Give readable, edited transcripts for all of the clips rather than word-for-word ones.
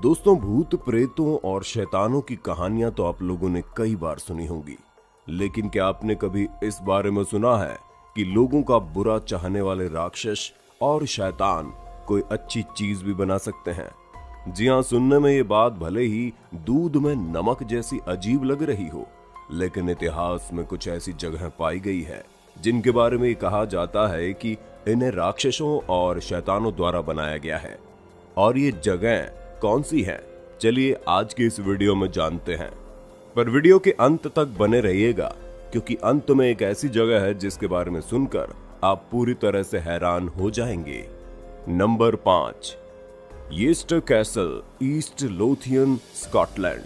दोस्तों, भूत प्रेतों और शैतानों की कहानियां तो आप लोगों ने कई बार सुनी होंगी, लेकिन क्या आपने कभी इस बारे में सुना है कि लोगों का बुरा चाहने वाले राक्षस और शैतान कोई अच्छी चीज भी बना सकते हैं? जी हाँ, सुनने में ये बात भले ही दूध में नमक जैसी अजीब लग रही हो, लेकिन इतिहास में कुछ ऐसी जगह पाई गई है जिनके बारे में कहा जाता है कि इन्हें राक्षसों और शैतानों द्वारा बनाया गया है। और ये जगह कौन सी है, चलिए आज के इस वीडियो में जानते हैं। पर वीडियो के अंत तक बने रहिएगा, क्योंकि अंत में एक ऐसी जगह है जिसके बारे में सुनकर आप पूरी तरह से हैरान हो जाएंगे। Number 5, Yester Castle, East Lothian, Scotland.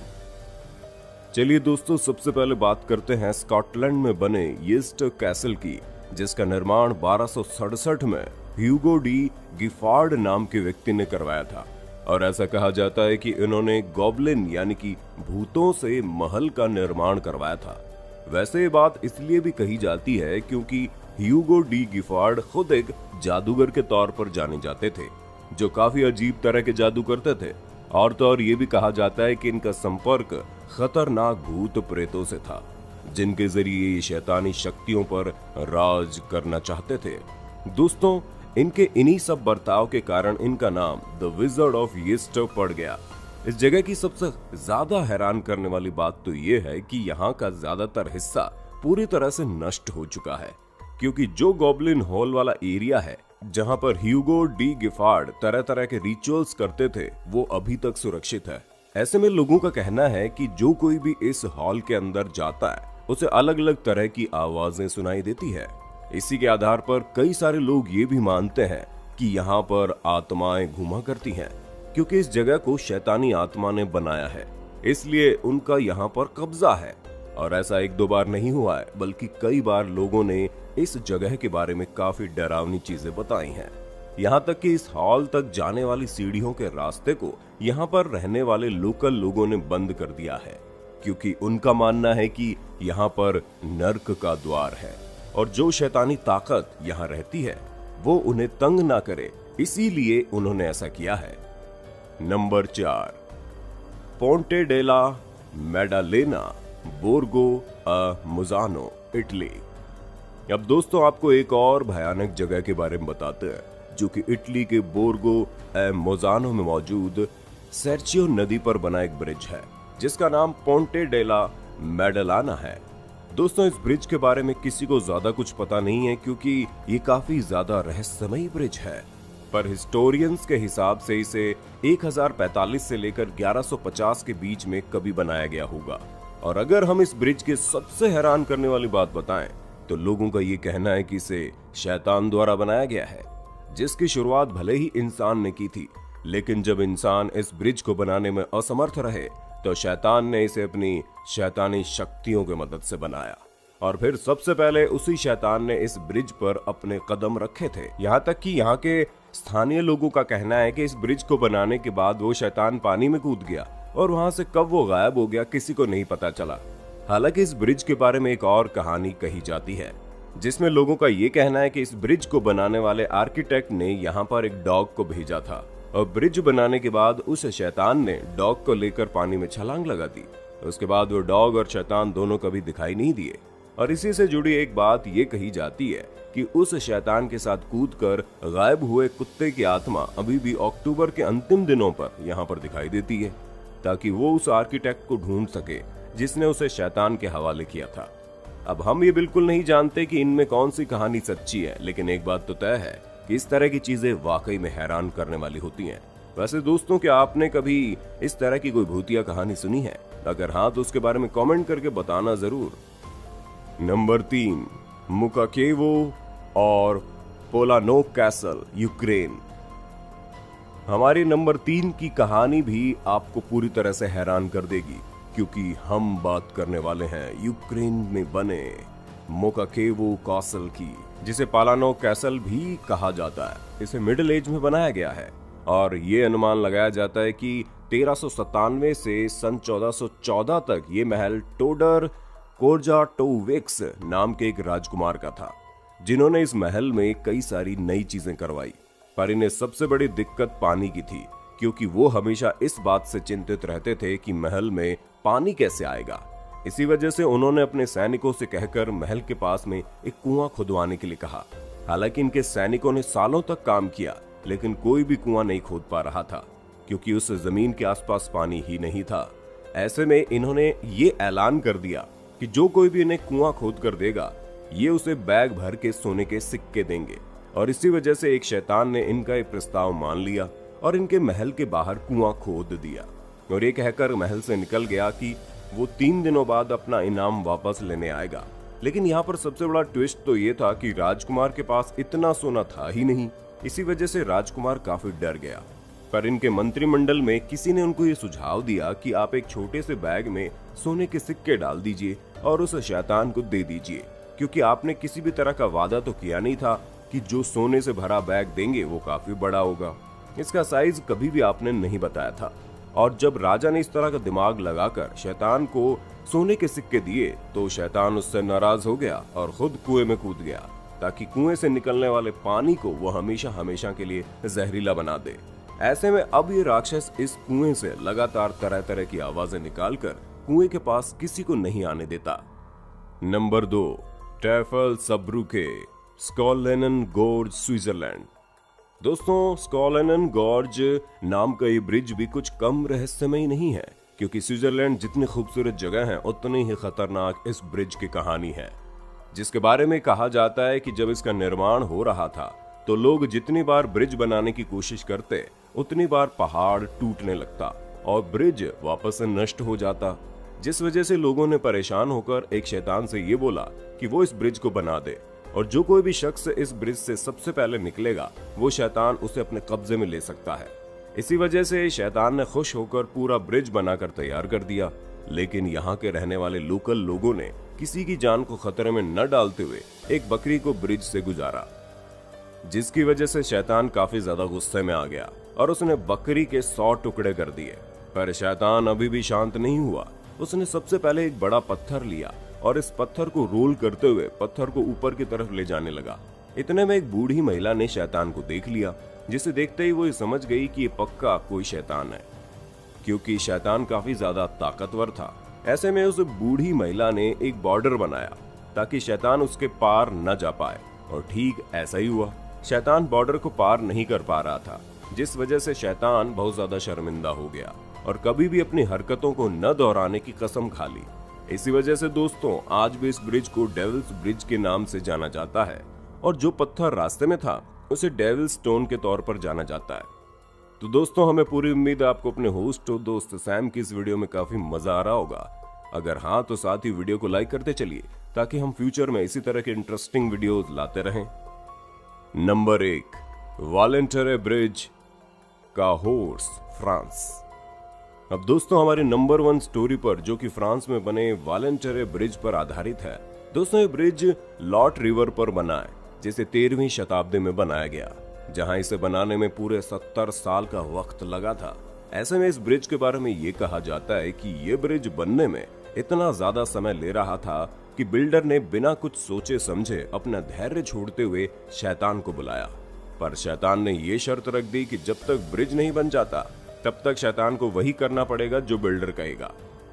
चलिए दोस्तों, सबसे पहले बात करते हैं स्कॉटलैंड में बने येस्टर कैसल की, जिसका निर्माण 1267 में ह्यूगो डी गिफार्ड नाम के व्यक्ति ने करवाया था। और ऐसा कहा जाता है कि इन्होंने गॉब्लिन यानी कि भूतों से महल का निर्माण करवाया था। वैसे ये बात इसलिए भी कही जाती है क्योंकि ह्यूगो डी गिफार्ड खुद एक जादूगर के तौर पर जाने जाते थे, जो काफी अजीब तरह के जादू करते थे। और तो और ये भी कहा जाता है कि इनका संपर्क खतरनाक भूत प्रेतों से था, जिनके जरिए ये शैतानी शक्तियों पर राज करना चाहते थे। दोस्तों, इनके इन्हीं सब बर्ताव के कारण इनका नाम द विजर्ड ऑफ येस्टर पड़ गया। इस जगह की सबसे ज्यादा हैरान करने वाली बात तो ये है कि यहाँ का ज्यादातर हिस्सा पूरी तरह से नष्ट हो चुका है, क्योंकि जो गॉब्लिन हॉल वाला एरिया है जहाँ पर ह्यूगो डी गिफार्ड तरह तरह के रिचुअल्स करते थे, वो अभी तक सुरक्षित है। ऐसे में लोगों का कहना है कि जो कोई भी इस हॉल के अंदर जाता है उसे अलग अलग तरह की आवाजें सुनाई देती है। इसी के आधार पर कई सारे लोग ये भी मानते हैं कि यहाँ पर आत्माएं घूमा करती हैं, क्योंकि इस जगह को शैतानी आत्मा ने बनाया है, इसलिए उनका यहाँ पर कब्जा है। और ऐसा एक दो बार नहीं हुआ है, बल्कि कई बार लोगों ने इस जगह के बारे में काफी डरावनी चीजें बताई हैं। यहाँ तक कि इस हॉल तक जाने वाली सीढ़ियों के रास्ते को यहाँ पर रहने वाले लोकल लोगों ने बंद कर दिया है, क्योंकि उनका मानना है कि यहाँ पर नर्क का द्वार है और जो शैतानी ताकत यहाँ रहती है वो उन्हें तंग ना करे, इसीलिए उन्होंने ऐसा किया है। नंबर 4, पोंटे डेला मेडालेना, बोर्गो अ मुजानो, इटली। अब दोस्तों, आपको एक और भयानक जगह के बारे में बताते हैं, जो कि इटली के बोर्गो ए मोजानो में मौजूद सेर्चियो नदी पर बना एक ब्रिज है, जिसका नाम पोंटे डेला मेडलाना है। दोस्तों, इस ब्रिज के बारे में किसी को ज्यादा कुछ पता नहीं है, क्योंकि ये काफी ज्यादा रहस्यमयी ब्रिज है। पर हिस्टोरियंस के हिसाब से इसे 1045 से लेकर 1150 के बीच में कभी बनाया गया होगा। और अगर हम इस ब्रिज के सबसे हैरान करने वाली बात बताएं, तो लोगों का ये कहना है कि इसे शैतान द्वारा बनाया गया है, जिसकी शुरुआत भले ही इंसान ने की थी, लेकिन जब इंसान इस ब्रिज को बनाने में असमर्थ रहे तो शैतान ने इसे अपनी शैतानी शक्तियों की मदद से बनाया। और फिर सबसे पहले उसी शैतान ने इस ब्रिज पर अपने कदम रखे थे। यहाँ तक कि यहाँ के स्थानीय लोगों का कहना है कि इस ब्रिज को बनाने के बाद वो शैतान पानी में कूद गया और वहां से कब वो गायब हो गया किसी को नहीं पता चला। हालांकि इस ब्रिज के बारे में एक और कहानी कही जाती है, जिसमें लोगों का ये कहना है कि इस ब्रिज को बनाने वाले आर्किटेक्ट ने यहाँ पर एक डॉग को भेजा था, और ब्रिज बनाने के बाद उस शैतान ने डॉग को लेकर पानी में छलांग लगा दी। उसके बाद वो डॉग और शैतान दोनों कभी दिखाई नहीं दिए। और इसी से जुड़ी एक बात ये कही जाती है कि उस शैतान के साथ कूदकर गायब हुए कुत्ते की आत्मा अभी भी अक्टूबर के अंतिम दिनों पर यहाँ पर दिखाई देती है, ताकि वो उस आर्किटेक्ट को ढूंढ सके जिसने उसे शैतान के हवाले किया था। अब हम ये बिल्कुल नहीं जानते कि इनमें कौन सी कहानी सच्ची है, लेकिन एक बात तो तय है कि इस तरह की चीजें वाकई में हैरान करने वाली होती हैं। वैसे दोस्तों, क्या आपने कभी इस तरह की कोई भूतिया कहानी सुनी है? अगर हाँ, तो उसके बारे में कमेंट करके बताना जरूर। नंबर 3, मुकाकेवो और पोलानो कैसल, यूक्रेन। हमारी नंबर 3 की कहानी भी आपको पूरी तरह से हैरान कर देगी, क्योंकि हम बात करने वाले हैं यूक्रेन में बने मुकाकेवो कैसल की, जिसे पोलानो कैसल भी कहा जाता है। इसे मिडिल एज में बनाया गया है और ये अनुमान लगाया जाता है कि 1397 से सन 1414 तक ये महल टोडर कोर्जाटोविक्स नाम के एक राजकुमार का था, जिन्होंने इस महल में कई सारी नई चीजें करवाई। पर इन्हें सबसे बड़ी दिक्कत पानी की थी, क्योंकि वो हमेशा इस बात से चिंतित रहते थे कि महल में पानी कैसे आएगा। इसी वजह से उन्होंने अपने सैनिकों से कहकर महल के पास में एक कुआं खुदवाने के लिए कहा। हालांकि इनके सैनिकों ने सालों तक काम किया, लेकिन कोई भी कुआं नहीं खोद पा रहा था, क्योंकि उस जमीन के आसपास पानी ही नहीं था। ऐसे में इन्होंने ये ऐलान कर दिया कि जो कोई भी इन्हें कुआं खोद कर देगा, ये उसे बैग भर के सोने के सिक्के देंगे। और इसी वजह से एक शैतान ने इनका एक प्रस्ताव मान लिया और इनके महल के बाहर कुआं खोद दिया और ये कहकर महल से निकल गया कि वो 3 दिनों बाद अपना इनाम वापस लेने आएगा। लेकिन यहाँ पर सबसे बड़ा ट्विस्ट तो ये था कि राजकुमार के पास इतना सोना था ही नहीं। इसी वजह से राजकुमार काफी डर गया। पर इनके मंत्रिमंडल में किसी ने उनको ये सुझाव दिया कि आप एक छोटे से बैग में सोने के सिक्के डाल दीजिए और उस शैतान को दे दीजिए, क्योंकि आपने किसी भी तरह का वादा तो किया नहीं था कि जो सोने से भरा बैग देंगे वो काफी बड़ा होगा। इसका साइज कभी भी आपने नहीं बताया था। और जब राजा ने इस तरह का दिमाग लगाकर शैतान को सोने के सिक्के दिए तो शैतान उससे नाराज हो गया और खुद कुएं में कूद गया, ताकि कुएं से निकलने वाले पानी को वो हमेशा हमेशा के लिए जहरीला बना दे। ऐसे में अब ये राक्षस इस कुएं से लगातार तरह तरह की आवाजें निकालकर कुएं के पास किसी को नहीं आने देता। Number 2, Teufelsbrücke, Schöllenen Gorge, Switzerland. दोस्तों, स्कॉलेनन गोर्ज नाम का ये ब्रिज भी कुछ कम रहस्यमय नहीं है, क्योंकि स्विट्जरलैंड जितनी खूबसूरत जगह है उतनी ही खतरनाक इस ब्रिज की कहानी है, जिसके बारे में कहा जाता है कि जब इसका निर्माण हो रहा था तो लोग जितनी बार ब्रिज बनाने की कोशिश करते उतनी बार पहाड़ टूटने लगता और ब्रिज वापस से नष्ट हो जाता, जिस वजह से लोगों ने परेशान होकर एक शैतान से ये बोला कि वो इस ब्रिज को बना दे और जो कोई भी शख्स इस ब्रिज से सबसे पहले निकलेगा वो शैतान उसे अपने कब्जे में ले सकता है। इसी वजह से शैतान ने खुश होकर पूरा ब्रिज बनाकर तैयार कर दिया। लेकिन यहाँ के रहने वाले लोकल लोगों ने किसी की जान को खतरे में न डालते हुए एक बकरी को ब्रिज से गुजारा, जिसकी वजह से शैतान काफी ज्यादा गुस्से में आ गया और उसने बकरी के 100 टुकड़े कर दिए। पर शैतान अभी भी शांत नहीं हुआ। उसने सबसे पहले एक बड़ा पत्थर लिया और इस पत्थर को रोल करते हुए पत्थर को ऊपर की तरफ ले जाने लगा। इतने में एक बूढ़ी महिला ने शैतान को देख लिया, जिसे देखते ही वो ये समझ गई कि ये पक्का कोई शैतान है, क्योंकि शैतान काफी ज्यादा ताकतवर था। ऐसे में उस बूढ़ी महिला ने एक बॉर्डर बनाया ताकि शैतान उसके पार न जा पाए, और ठीक ऐसा ही हुआ। शैतान बॉर्डर को पार नहीं कर पा रहा था, जिस वजह से शैतान बहुत ज्यादा शर्मिंदा हो गया और कभी भी अपनी हरकतों को न दोहराने की कसम खा ली। इसी वजह से दोस्तों, आज भी इस ब्रिज को डेविल्स ब्रिज के नाम से जाना जाता है और जो पत्थर रास्ते में था उसे डेविल स्टोन के तौर पर जाना जाता है। तो दोस्तों, हमें पूरी उम्मीद है आपको अपने होस्ट और दोस्त सैम की इस वीडियो में काफी मजा आ रहा होगा। अगर हाँ तो साथ ही वीडियो को लाइक करते चलिए, ताकि हम फ्यूचर में इसी तरह के इंटरेस्टिंग वीडियोस लाते रहें। Number 1, Valentré Bridge, Cahors, France. अब दोस्तों, हमारे नंबर 1 स्टोरी पर, जो कि फ्रांस में बने वालेंटेरे ब्रिज पर आधारित है। दोस्तों, ये ब्रिज लॉट रिवर पर बना है, जिसे 13वीं शताब्दी में बनाया गया, जहां इसे बनाने में पूरे 70 साल का वक्त लगा था। ऐसे में इस ब्रिज के बारे में ये कहा जाता है कि ये ब्रिज बनने में इतना ज्यादा समय ले रहा था कि बिल्डर ने बिना कुछ सोचे समझे अपना धैर्य छोड़ते हुए शैतान को बुलाया। पर शैतान ने ये शर्त रख दी कि जब तक ब्रिज नहीं बन जाता तब तक शैतान को वही करना पड़ेगा जो बिल्डर कहेगा।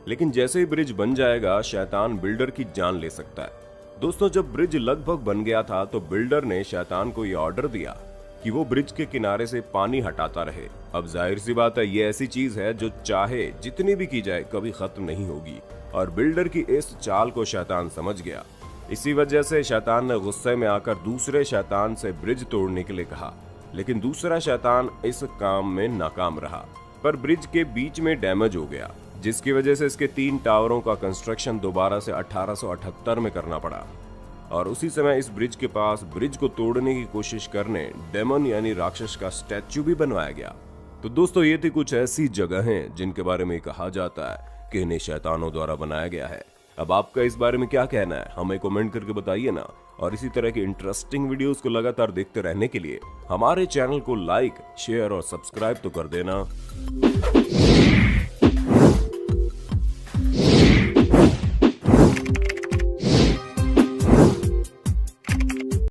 लेकिन जैसे ही ब्रिज बन जाएगा, शैतान बिल्डर की जान ले सकता है। दोस्तों, जब ब्रिज लगभग बन गया था तो बिल्डर ने शैतान को यह ऑर्डर दिया कि वो ब्रिज के किनारे से पानी हटाता रहे। अब जाहिर सी बात है, ये ऐसी चीज है जो चाहे जितनी भी की जाए कभी खत्म नहीं होगी, और बिल्डर की इस चाल को शैतान समझ गया। इसी वजह से शैतान ने गुस्से में आकर दूसरे शैतान से ब्रिज तोड़ने के लिए कहा, लेकिन दूसरा शैतान इस काम में नाकाम रहा। पर ब्रिज के बीच में डैमेज हो गया, जिसकी वजह से इसके 3 टावरों का कंस्ट्रक्शन दोबारा से 1878 में करना पड़ा। और उसी समय इस ब्रिज के पास ब्रिज को तोड़ने की कोशिश करने डेमन यानी राक्षस का स्टैच्यू भी बनवाया गया। तो दोस्तों, ये थी कुछ ऐसी जगहें जिनके बारे में कहा जाता है कि इन्हें शैतानों द्वारा बनाया गया है। अब आपका इस बारे में क्या कहना है, हमें कमेंट करके बताइए ना। और इसी तरह के इंटरेस्टिंग वीडियोस को लगातार देखते रहने के लिए हमारे चैनल को लाइक, शेयर और सब्सक्राइब तो कर देना।